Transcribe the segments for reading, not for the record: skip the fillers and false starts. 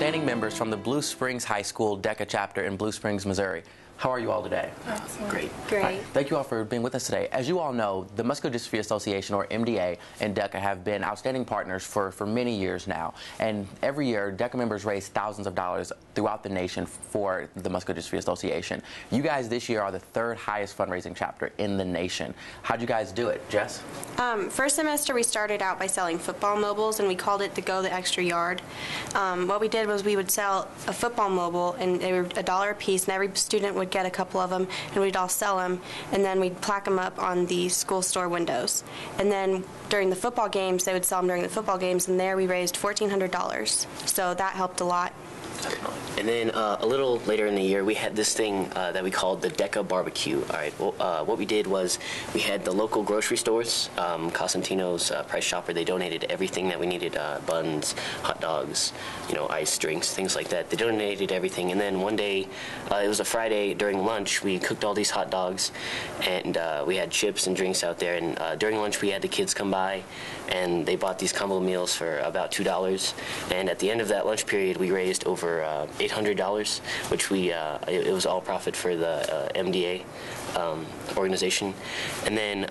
outstanding members from the Blue Springs High School DECA chapter in Blue Springs, Missouri. How are you all today? Awesome. Great. Great. Right. Thank you all for being with us today. As you all know, the Muscular Dystrophy Association, or MDA, and DECA have been outstanding partners for many years now. And every year, DECA members raise thousands of dollars throughout the nation for the Muscular Dystrophy Association. You guys this year are the third highest fundraising chapter in the nation. How'd you guys do it, Jess? First semester, we started out by selling football mobiles, and we called it the Go the Extra Yard. What we did was we would sell a football mobile, and they were $1 a piece, and every student would get a couple of them, and we'd all sell them, and then we'd plaque them up on the school store windows. And then during the football games, they would sell them during the football games, and there we raised $1,400. So that helped a lot. And then a little later in the year, we had this thing that we called the DECA barbecue. All right. Well, what we did was we had the local grocery stores, Cosentino's, Price Chopper. They donated everything that we needed: buns, hot dogs, ice, drinks, things like that. They donated everything. And then one day, it was a Friday during lunch, we cooked all these hot dogs, and we had chips and drinks out there. And during lunch, we had the kids come by, and they bought these combo meals for about $2. And at the end of that lunch period, we raised over $800, which it was all profit for the MDA organization. And then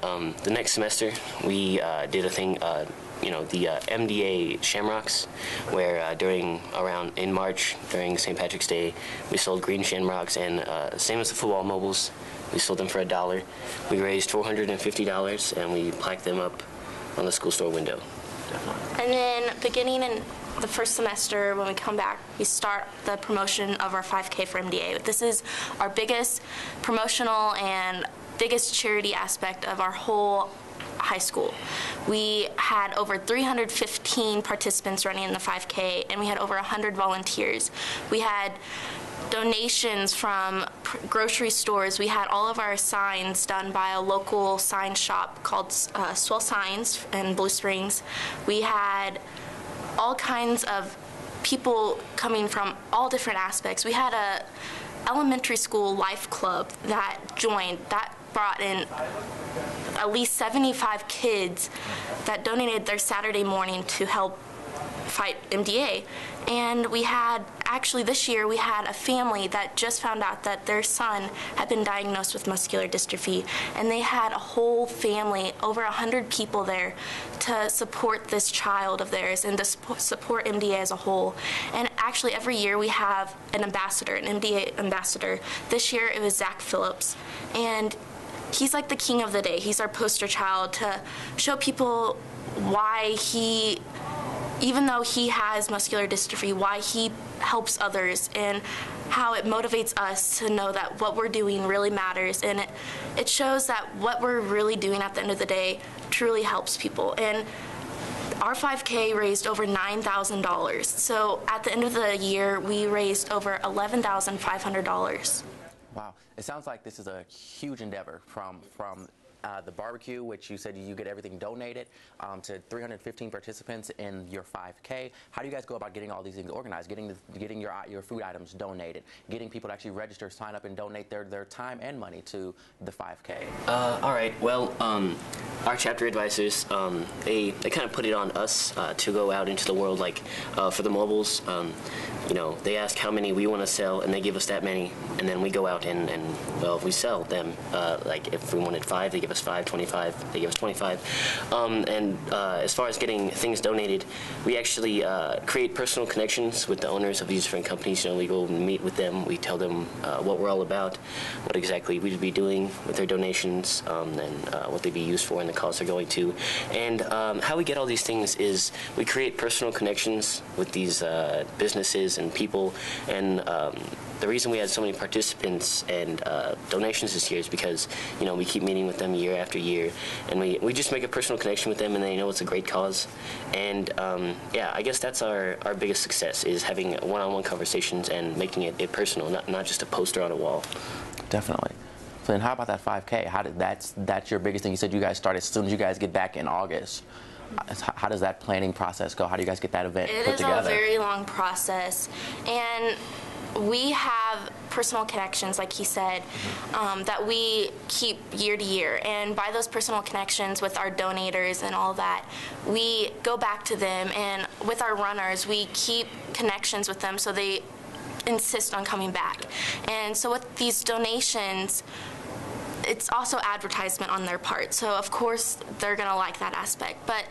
the next semester, we did a thing, the MDA Shamrocks, where in March, during St. Patrick's Day, we sold green shamrocks, and same as the football mobiles, we sold them for $1. We raised $450, and we plaqued them up on the school store window. And then beginning in the first semester, when we come back, we start the promotion of our 5K for MDA. This is our biggest promotional and biggest charity aspect of our whole high school. We had over 315 participants running in the 5K, and we had over 100 volunteers. We had donations from grocery stores. We had all of our signs done by a local sign shop called Swell Signs in Blue Springs. We had all kinds of people coming from all different aspects. We had a elementary school life club that joined, that brought in at least 75 kids that donated their Saturday morning to help fight MDA. And we had, actually this year, we had a family that just found out that their son had been diagnosed with muscular dystrophy, and they had a whole family, over 100 people there, to support this child of theirs and to support MDA as a whole. And actually every year we have an ambassador, an MDA ambassador. This year it was Zach Phillips, and he's like the king of the day. He's our poster child to show people why he, even though he has muscular dystrophy, why he helps others, and how it motivates us to know that what we're doing really matters, and it shows that what we're really doing at the end of the day truly helps people. And our 5K raised over $9,000. So at the end of the year, we raised over $11,500. Wow. It sounds like this is a huge endeavor from the barbecue, which you said you get everything donated, to 315 participants in your 5K. How do you guys go about getting all these things organized, getting your food items donated, getting people to actually register, sign up, and donate their time and money to the 5K? All right. Well, our chapter advisors, they kind of put it on us to go out into the world. Like for the mobiles, they ask how many we want to sell, and they give us that many, and then we go out and well, if we sell them, like if we wanted 5, they give us 5, 25, they give us 25. As far as getting things donated, we actually create personal connections with the owners of these different companies. We go meet with them, we tell them what we're all about, what exactly we'd be doing with their donations, and what they'd be used for and the cause they're going to. And how we get all these things is we create personal connections with these businesses and people, and the reason we had so many participants and donations this year is because, we keep meeting with them year after year, and we just make a personal connection with them, and they know it's a great cause. And yeah, I guess that's our biggest success, is having one-on-one conversations and making it personal, not just a poster on a wall. Definitely. So then how about that 5K? That's your biggest thing. You said you guys started as soon as you guys get back in August. How does that planning process go? How do you guys get that event put together? It is a very long process, and we have personal connections, like he said, that we keep year to year. And by those personal connections with our donators and all that, we go back to them. And with our runners, we keep connections with them so they insist on coming back. And so with these donations, it's also advertisement on their part. So of course they're going to like that aspect. But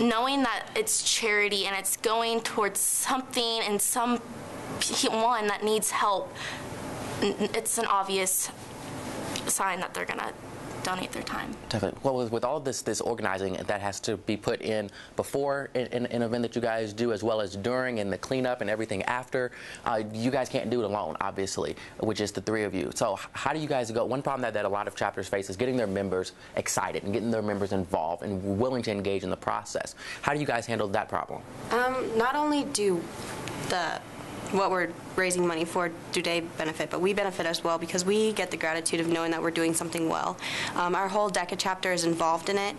knowing that it's charity and it's going towards something and someone that needs help, it's an obvious sign that they're going to donate their time. Definitely. Well, with all this organizing that has to be put in before an event that you guys do, as well as during and the cleanup and everything after, you guys can't do it alone, obviously, which is the three of you. So how do you guys go? One problem that a lot of chapters face is getting their members excited and getting their members involved and willing to engage in the process. How do you guys handle that problem? Not only do what we're raising money for do they benefit, but we benefit as well because we get the gratitude of knowing that we're doing something well. Our whole DECA chapter is involved in it.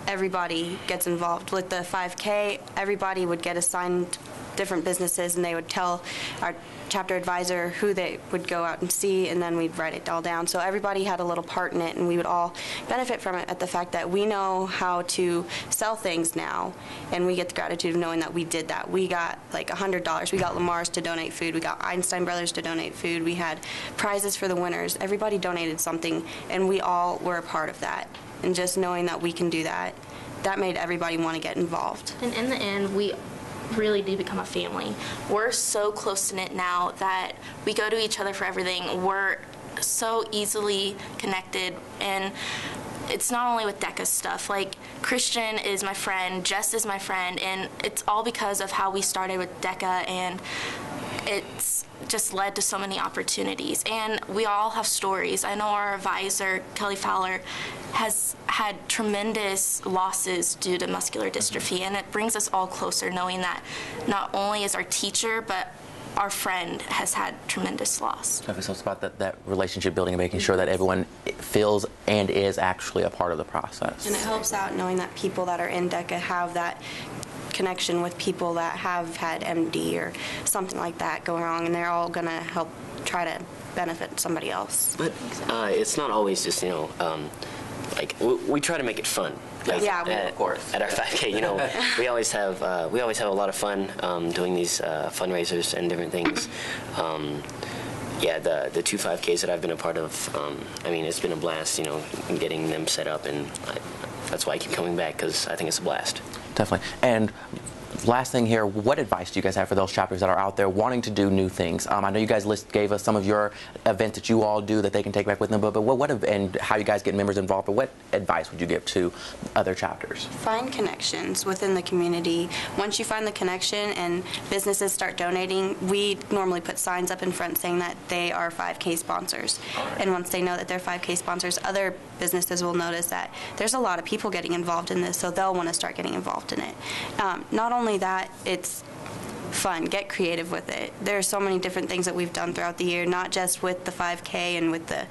Everybody gets involved. With the 5K, everybody would get assigned different businesses, and they would tell our chapter advisor who they would go out and see, and then we'd write it all down. So everybody had a little part in it, and we would all benefit from it at the fact that we know how to sell things now, and we get the gratitude of knowing that we did that. We got like $100. We got Lamar's to donate food. We got Einstein Brothers to donate food. We had prizes for the winners. Everybody donated something, and we all were a part of that. And just knowing that we can do that, that made everybody want to get involved. And in the end, we really do become a family. We're so close-knit now that we go to each other for everything. We're so easily connected, and it's not only with DECA stuff. Like, Christian is my friend, Jess is my friend, and it's all because of how we started with DECA, and it's just led to so many opportunities. And we all have stories. I know our advisor, Kelly Fowler, has had tremendous losses due to muscular dystrophy, and it brings us all closer knowing that not only is our teacher, but our friend has had tremendous loss. Okay, so it's about that relationship building and making sure that everyone feels and is actually a part of the process. And it helps out knowing that people that are in DECA have that connection with people that have had MD or something like that go wrong, and they're all going to help try to benefit somebody else. But it's not always just, like we try to make it fun. Like, yeah, of course. At our 5K, we always have a lot of fun doing these fundraisers and different things. Yeah, the two 5Ks that I've been a part of, it's been a blast, getting them set up, and that's why I keep coming back, because I think it's a blast. Definitely. And last thing here, what advice do you guys have for those chapters that are out there wanting to do new things? I know you guys gave us some of your events that you all do that they can take back with them, but and how you guys get members involved, but what advice would you give to other chapters? Find connections within the community. Once you find the connection and businesses start donating, we normally put signs up in front saying that they are 5K sponsors. And once they know that they're 5K sponsors, other businesses will notice that there's a lot of people getting involved in this, so they'll want to start getting involved in it. Not only that, it's fun. Get creative with it. There are so many different things that we've done throughout the year, not just with the 5K and with the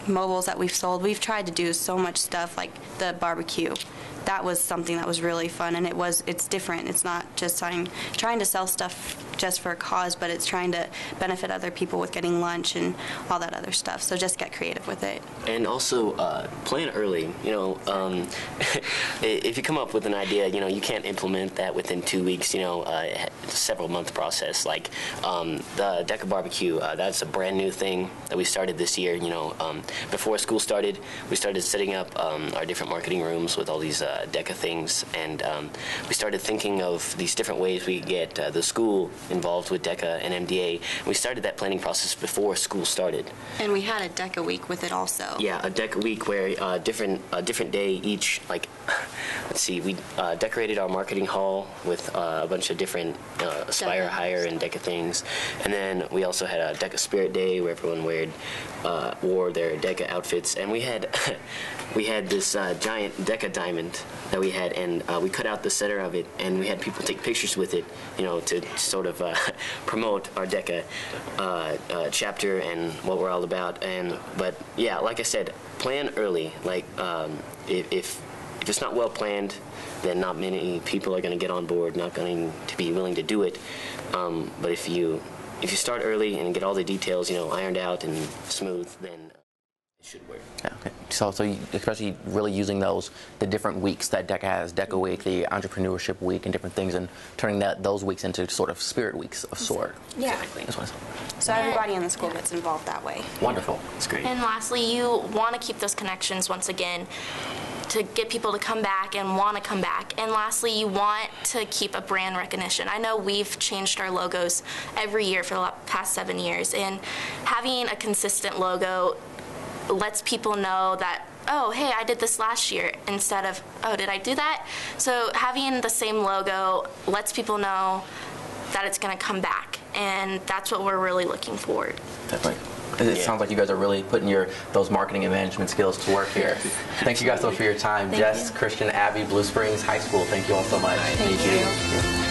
mobiles that we've sold. We've tried to do so much stuff, like the barbecue. That was something that was really fun, and it's different. It's not just trying to sell stuff just for a cause, but it's trying to benefit other people with getting lunch and all that other stuff. So just get creative with it. And also plan early. If you come up with an idea, you can't implement that within 2 weeks. It's a several-month process. Like the DECA barbecue, that's a brand new thing that we started this year. Before school started, we started setting up our different marketing rooms with all these DECA things, and we started thinking of these different ways we could get the school involved with DECA and MDA. We started that planning process before school started. And we had a DECA week with it also. Yeah, a DECA week where a different day each, like, let's see, we decorated our marketing hall with a bunch of different Aspire, Hire, and DECA things. And then we also had a DECA Spirit Day where everyone wore their DECA outfits. And we had this giant DECA diamond that we had, and we cut out the center of it, and we had people take pictures with it, to sort of promote our DECA chapter and what we're all about. But yeah, like I said, plan early. Like if it's not well planned, then not many people are going to get on board, not going to be willing to do it. But if you if you start early and get all the details, ironed out and smooth, then it should work. Yeah, okay. So you, especially really using the different weeks that DECA has, DECA Week, the Entrepreneurship Week, and different things, and turning those weeks into sort of spirit weeks of sort. Yeah. That's what So everybody in the school gets involved that way. Wonderful. It's great. And lastly, you want to keep those connections once again to get people to come back and want to come back. And lastly, you want to keep a brand recognition. I know we've changed our logos every year for the past 7 years, and having a consistent logo lets people know that, oh, hey, I did this last year, instead of, oh, did I do that? So having the same logo lets people know that it's going to come back, and that's what we're really looking forward. Definitely. It sounds like you guys are really putting those marketing and management skills to work here. Thank you guys so much for your time. Jess, Christian, Abby, Blue Springs High School, thank you all so much. Thank you.